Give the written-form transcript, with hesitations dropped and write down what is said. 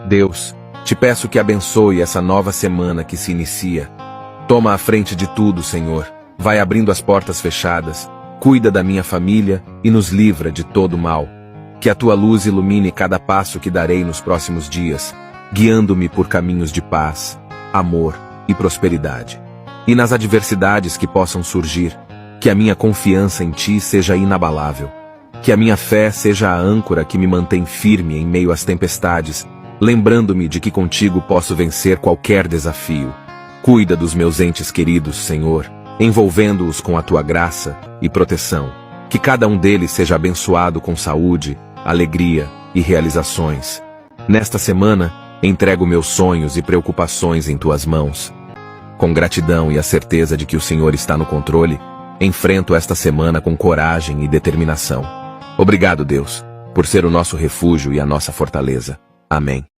Deus, te peço que abençoe essa nova semana que se inicia. Toma a frente de tudo, Senhor. Vai abrindo as portas fechadas, cuida da minha família e nos livra de todo mal. Que a tua luz ilumine cada passo que darei nos próximos dias, guiando-me por caminhos de paz, amor e prosperidade. E nas adversidades que possam surgir, que a minha confiança em ti seja inabalável. Que a minha fé seja a âncora que me mantém firme em meio às tempestades, lembrando-me de que contigo posso vencer qualquer desafio. Cuida dos meus entes queridos, Senhor, envolvendo-os com a tua graça e proteção. Que cada um deles seja abençoado com saúde, alegria e realizações. Nesta semana, entrego meus sonhos e preocupações em tuas mãos. Com gratidão e a certeza de que o Senhor está no controle, enfrento esta semana com coragem e determinação. Obrigado, Deus, por ser o nosso refúgio e a nossa fortaleza. Amém.